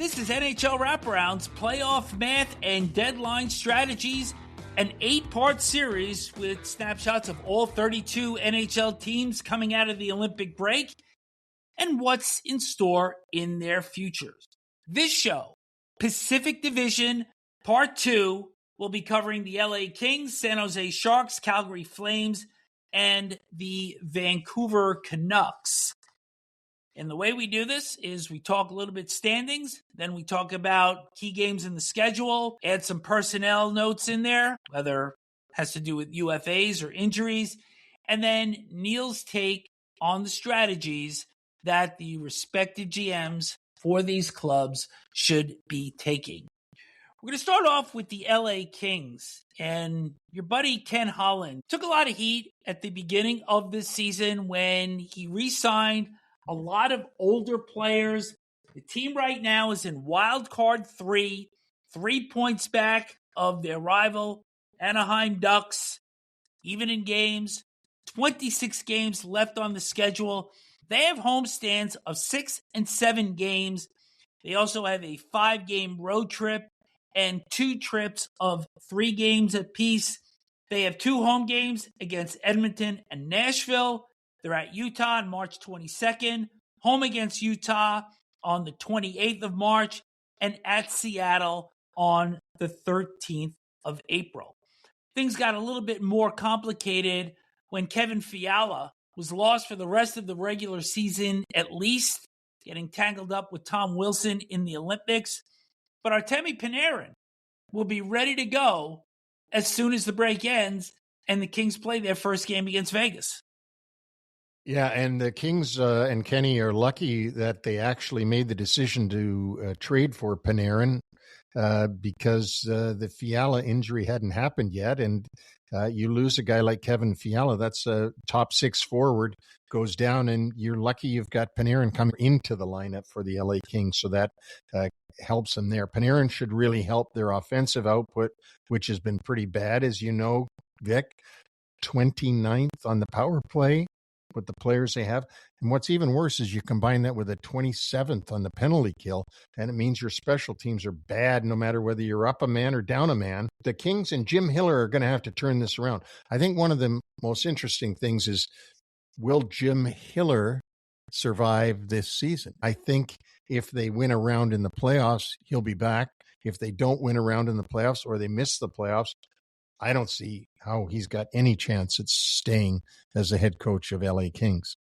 This is NHL Wraparound's playoff math and deadline strategies, an 8-part series with snapshots of all 32 NHL teams coming out of the Olympic break and what's in store in their futures. This show, Pacific Division Part 2, will be covering the LA Kings, San Jose Sharks, Calgary Flames, and the Vancouver Canucks. And the way we do this is we talk a little bit standings, then we talk about key games in the schedule, add some personnel notes in there, whether it has to do with UFAs or injuries, and then Neil's take on the strategies that the respective GMs for these clubs should be taking. We're going to start off with the LA Kings, and your buddy Ken Holland took a lot of heat at the beginning of this season when he re-signed a lot of older players. The team right now is in wild card 3 points back of their rival Anaheim Ducks, even in games, 26 games left on the schedule. They have homestands of 6 and 7 games. They also have a 5-game road trip and 2 trips of 3 games apiece. They have 2 home games against Edmonton and Nashville. They're at Utah on March 22nd, home against Utah on the 28th of March, and at Seattle on the 13th of April. Things got a little bit more complicated when Kevin Fiala was lost for the rest of the regular season, at least, getting tangled up with Tom Wilson in the Olympics. But Artemi Panarin will be ready to go as soon as the break ends and the Kings play their first game against Vegas. Yeah, and the Kings and Kenny are lucky that they actually made the decision to trade for Panarin because the Fiala injury hadn't happened yet. And you lose a guy like Kevin Fiala, that's a top 6 forward, goes down, and you're lucky you've got Panarin coming into the lineup for the LA Kings. So that helps them there. Panarin should really help their offensive output, which has been pretty bad, as you know, Vic. 29th on the power play with the players they have. And what's even worse is you combine that with a 27th on the penalty kill, and it means your special teams are bad no matter whether you're up a man or down a man. The Kings and Jim Hiller are going to have to turn this around. I think one of the most interesting things is, will Jim Hiller survive this season? I think if they win a round in the playoffs, he'll be back. If they don't win a round in the playoffs or they miss the playoffs, I don't see how he's got any chance at staying as the head coach of LA Kings.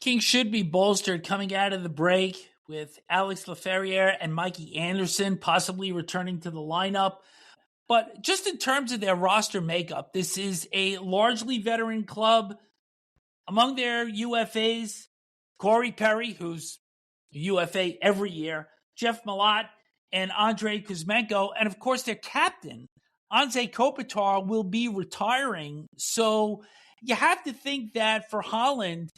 Kings should be bolstered coming out of the break with Alex Laferriere and Mikey Anderson possibly returning to the lineup. But just in terms of their roster makeup, this is a largely veteran club. Among their UFAs, Corey Perry, who's a UFA every year, Jeff Malott, and Andrei Kuzmenko, and of course their captain, Anze Kopitar, will be retiring. So you have to think that for Holland,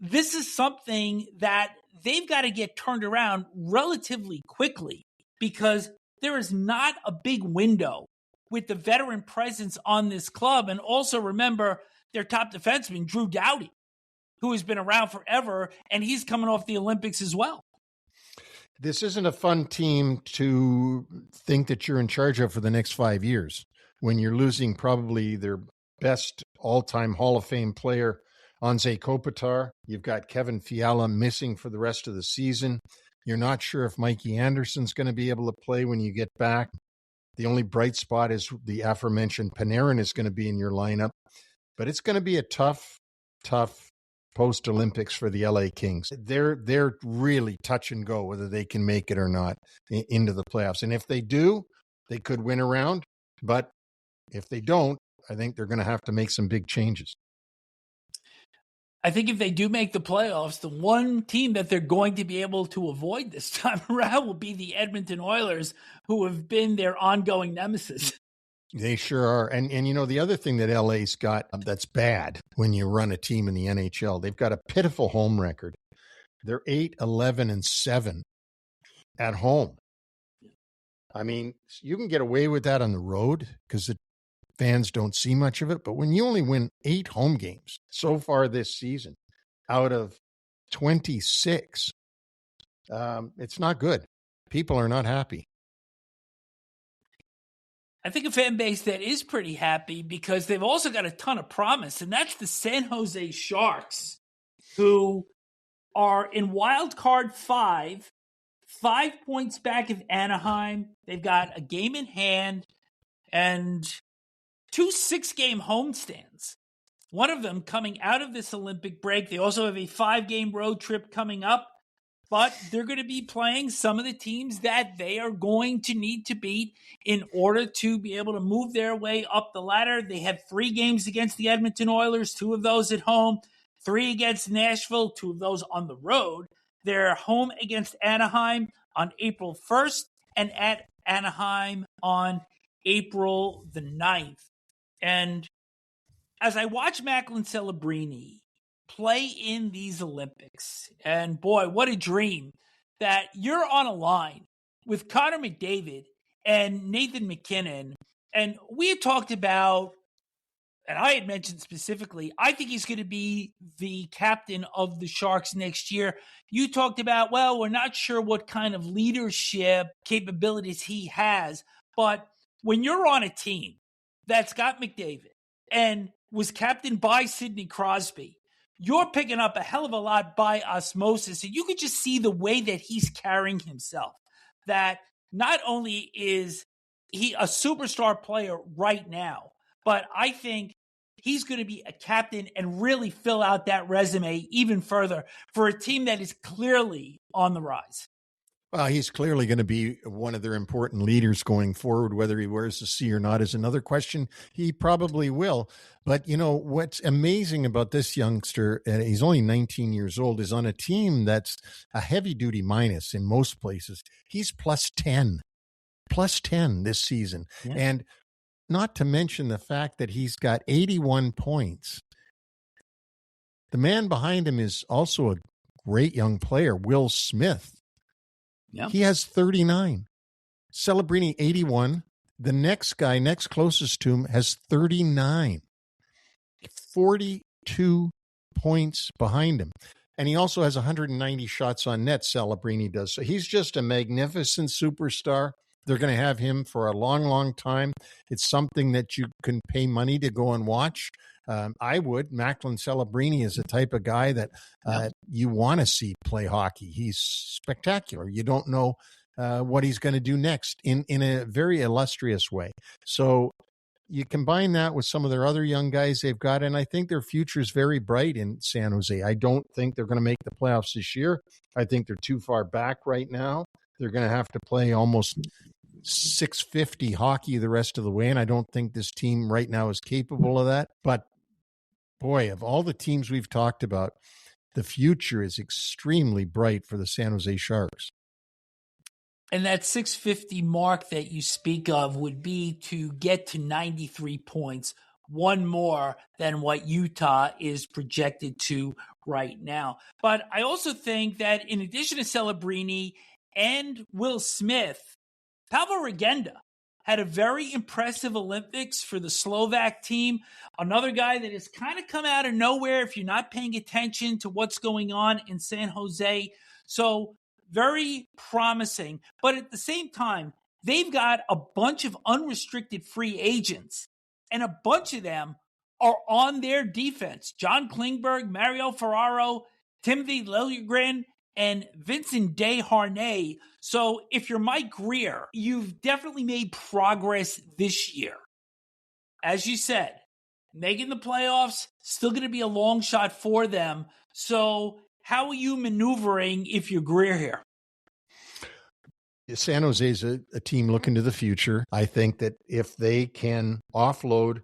this is something that they've got to get turned around relatively quickly because there is not a big window with the veteran presence on this club. And also remember their top defenseman, Drew Doughty, who has been around forever, and he's coming off the Olympics as well. This isn't a fun team to think that you're in charge of for the next 5 years when you're losing probably their best all-time Hall of Fame player, Anze Kopitar. You've got Kevin Fiala missing for the rest of the season. You're not sure if Mikey Anderson's going to be able to play when you get back. The only bright spot is the aforementioned Panarin is going to be in your lineup. But it's going to be a tough post-Olympics for the LA Kings. They're really touch and go whether they can make it or not into the playoffs. And if they do, they could win a round. But if they don't, I think they're going to have to make some big changes. I think if they do make the playoffs, the one team that they're going to be able to avoid this time around will be the Edmonton Oilers, who have been their ongoing nemesis. They sure are. And you know, the other thing that LA's got that's bad when you run a team in the NHL, they've got a pitiful home record. They're 8-11-7 at home. I mean, you can get away with that on the road because the fans don't see much of it. But when you only win 8 home games so far this season out of 26, it's not good. people are not happy. I think a fan base that is pretty happy because they've also got a ton of promise, and that's the San Jose Sharks, who are in wild card 5 points back of Anaheim. They've got a game in hand and 2 6-game homestands. One of them coming out of this Olympic break. They also have a 5-game road trip coming up, but they're going to be playing some of the teams that they are going to need to beat in order to be able to move their way up the ladder. They have 3 games against the Edmonton Oilers, 2 of those at home, 3 against Nashville, 2 of those on the road. They're home against Anaheim on April 1st and at Anaheim on April the 9th. And as I watch Macklin Celebrini play in these Olympics, and boy, what a dream that you're on a line with Connor McDavid and Nathan McKinnon. And we had talked about, and I had mentioned specifically, I think he's going to be the captain of the Sharks next year. You talked about, well, we're not sure what kind of leadership capabilities he has, but when you're on a team that's got McDavid and was captained by Sidney Crosby, you're picking up a hell of a lot by osmosis. And you could just see the way that he's carrying himself, that not only is he a superstar player right now, but I think he's going to be a captain and really fill out that resume even further for a team that is clearly on the rise. Well, he's clearly going to be one of their important leaders going forward. Whether he wears the C or not is another question. He probably will. But, you know, what's amazing about this youngster, and he's only 19 years old, is on a team that's a heavy-duty minus in most places. He's plus 10 this season. Yeah. And not to mention the fact that he's got 81 points. The man behind him is also a great young player, Will Smith. Yep. He has 39. Celebrini, 81. The next guy, next closest to him, has 39. 42 points behind him. And he also has 190 shots on net, Celebrini does. So he's just a magnificent superstar. They're going to have him for a long, long time. It's something that you can pay money to go and watch. I would. Macklin Celebrini is the type of guy that you want to see play hockey. He's spectacular. You don't know what he's going to do next in a very illustrious way. So you combine that with some of their other young guys they've got, and I think their future is very bright in San Jose. I don't think they're going to make the playoffs this year. I think they're too far back right now. They're going to have to play almost 650 hockey the rest of the way, and I don't think this team right now is capable of that. But boy, of all the teams we've talked about, the future is extremely bright for the San Jose Sharks. And that 650 mark that you speak of would be to get to 93 points, one more than what Utah is projected to right now. But I also think that in addition to Celebrini and Will Smith, Pavel Regenda had a very impressive Olympics for the Slovak team. Another guy that has kind of come out of nowhere if you're not paying attention to what's going on in San Jose. So very promising. But at the same time, they've got a bunch of unrestricted free agents, and a bunch of them are on their defense. John Klingberg, Mario Ferraro, Timothy Liljegren, and Vincent Desharnais. So if you're Mike Greer, you've definitely made progress this year. As you said, making the playoffs, still going to be a long shot for them. So how are you maneuvering if you're Greer here? San Jose is a team looking to the future. I think that if they can offload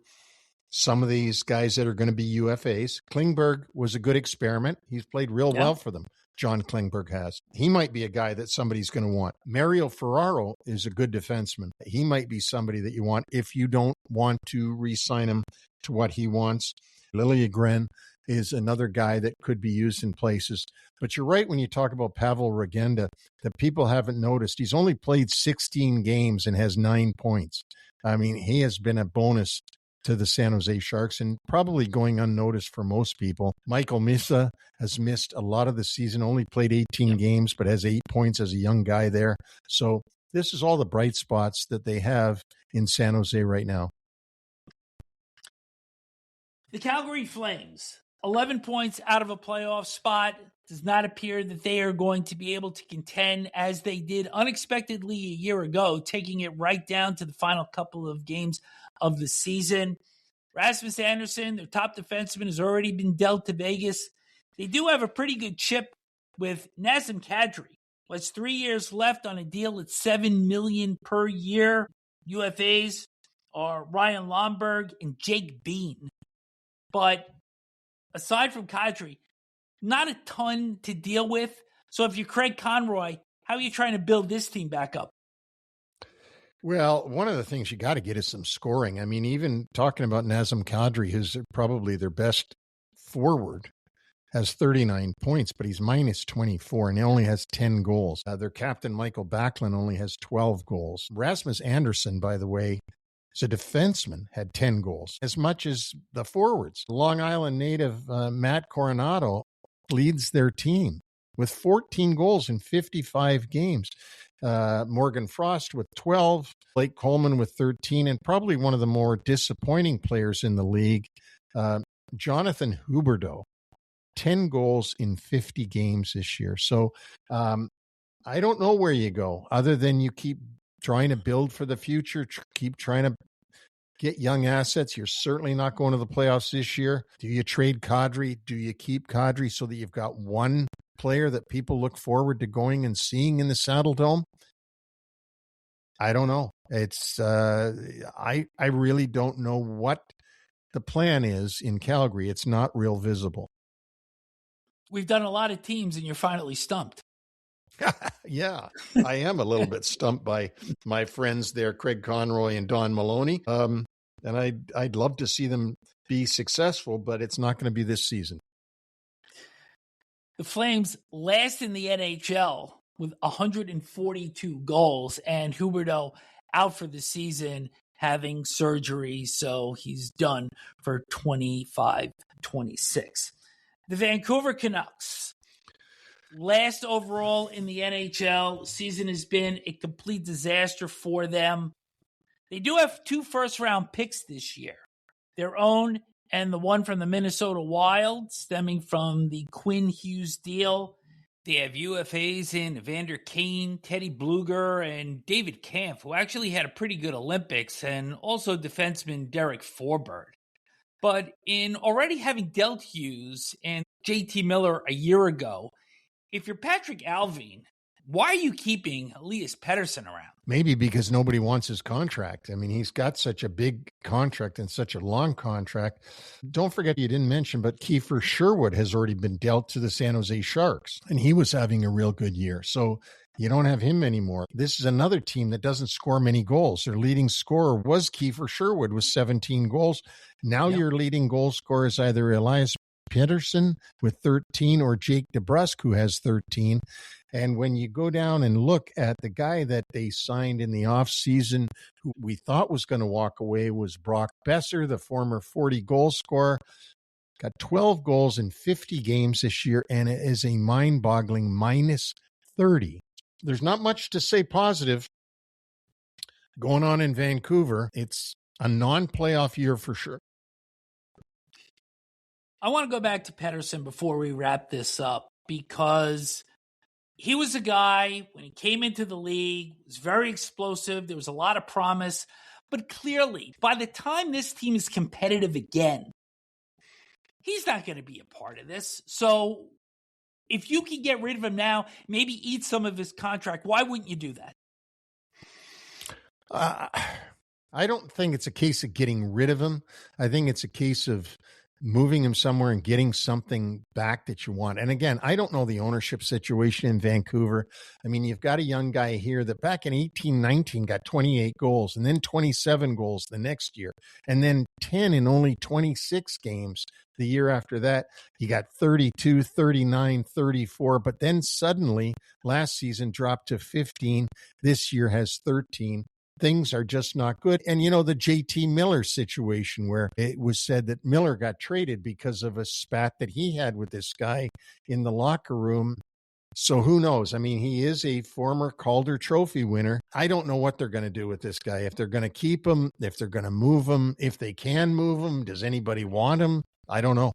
some of these guys that are going to be UFAs, Klingberg was a good experiment. He's played real well for them. John Klingberg has. He might be a guy that somebody's going to want. Mario Ferraro is a good defenseman. He might be somebody that you want if you don't want to re-sign him to what he wants. Liljegren is another guy that could be used in places. But you're right when you talk about Pavel Regenda that people haven't noticed. He's only played 16 games and has 9 points. I mean, he has been a bonus to the San Jose Sharks and probably going unnoticed for most people. Michael Misa has missed a lot of the season, only played 18 games, but has 8 points as a young guy there. So this is all the bright spots that they have in San Jose right now. The Calgary Flames, 11 points out of a playoff spot. Does not appear that they are going to be able to contend as they did unexpectedly a year ago, taking it right down to the final couple of games of the season. Rasmus Andersson, their top defenseman, has already been dealt to Vegas. They do have a pretty good chip with Nazem Kadri, who has 3 years left on a deal at $7 million per year. UFAs are Ryan Lomberg and Jake Bean. But aside from Kadri, not a ton to deal with. So if you're Craig Conroy, how are you trying to build this team back up? Well, one of the things you got to get is some scoring. I mean, even talking about Nazem Kadri, who's probably their best forward, has 39 points, but he's minus 24 and he only has 10 goals. Their captain, Michael Backlund, only has 12 goals. Rasmus Andersson, by the way, is a defenseman, had 10 goals, as much as the forwards. Long Island native Matt Coronado leads their team with 14 goals in 55 games. Morgan Frost with 12, Blake Coleman with 13, and probably one of the more disappointing players in the league, Jonathan Huberdeau, 10 goals in 50 games this year. So I don't know where you go other than you keep trying to build for the future, keep trying to get young assets. You're certainly not going to the playoffs this year. Do you trade Kadri? Do you keep Kadri so that you've got one player that people look forward to going and seeing in the Saddle Dome? I don't know. It's I really don't know what the plan is in Calgary. It's not real visible. We've done a lot of teams and you're finally stumped. Yeah, I am a little bit stumped by my friends there, Craig Conroy and Don Maloney. And I'd love to see them be successful, but it's not going to be this season. The Flames last in the NHL with 142 goals, and Huberdeau out for the season having surgery, so he's done for 25-26. The Vancouver Canucks, last overall in the NHL. Season has been a complete disaster for them. They do have 2 first-round picks this year, their own and the one from the Minnesota Wild, stemming from the Quinn Hughes deal. They have UFAs in Evander Kane, Teddy Bluger, and David Kampf, who actually had a pretty good Olympics, and also defenseman Derek Forbert. But in already having dealt Hughes and JT Miller a year ago, if you're Patrick Alvin, why are you keeping Elias Pettersson around? Maybe because nobody wants his contract. I mean, he's got such a big contract and such a long contract. Don't forget, you didn't mention, but Kiefer Sherwood has already been dealt to the San Jose Sharks, and he was having a real good year. So you don't have him anymore. This is another team that doesn't score many goals. Their leading scorer was Kiefer Sherwood with 17 goals. Now your leading goal scorer is either Elias Pettersson with 13 or Jake DeBrusk, who has 13. And when you go down and look at the guy that they signed in the offseason, who we thought was going to walk away, was Brock Besser, the former 40-goal scorer. Got 12 goals in 50 games this year, and it is a mind-boggling minus 30. There's not much to say positive going on in Vancouver. It's a non-playoff year for sure. I want to go back to Pettersson before we wrap this up, because he was a guy, when he came into the league, was very explosive. There was a lot of promise. But clearly, by the time this team is competitive again, he's not going to be a part of this. So if you can get rid of him now, maybe eat some of his contract, why wouldn't you do that? I don't think it's a case of getting rid of him. I think it's a case of moving him somewhere and getting something back that you want. And again, I don't know the ownership situation in Vancouver. I mean, you've got a young guy here that back in 18-19 got 28 goals and then 27 goals the next year, and then 10 in only 26 games the year after that. He got 32, 39, 34, but then suddenly last season dropped to 15. This year has 13. things are just not good. And, you know, the JT Miller situation where it was said that Miller got traded because of a spat that he had with this guy in the locker room. So who knows? I mean, he is a former Calder Trophy winner. I don't know what they're going to do with this guy. If they're going to keep him, if they're going to move him, if they can move him, does anybody want him? I don't know.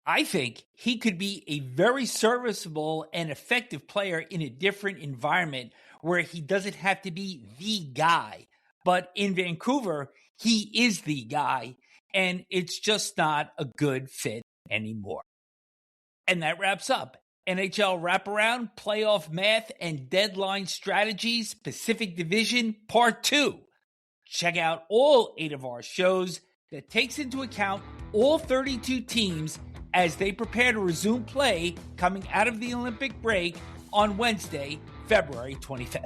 I think he could be a very serviceable and effective player in a different environment where he doesn't have to be the guy. But in Vancouver, he is the guy, and it's just not a good fit anymore. And that wraps up NHL Wraparound, Playoff Math, and Deadline Strategies, Pacific Division, Part 2. Check out all 8 of our shows that takes into account all 32 teams as they prepare to resume play coming out of the Olympic break on Wednesday, February 25th.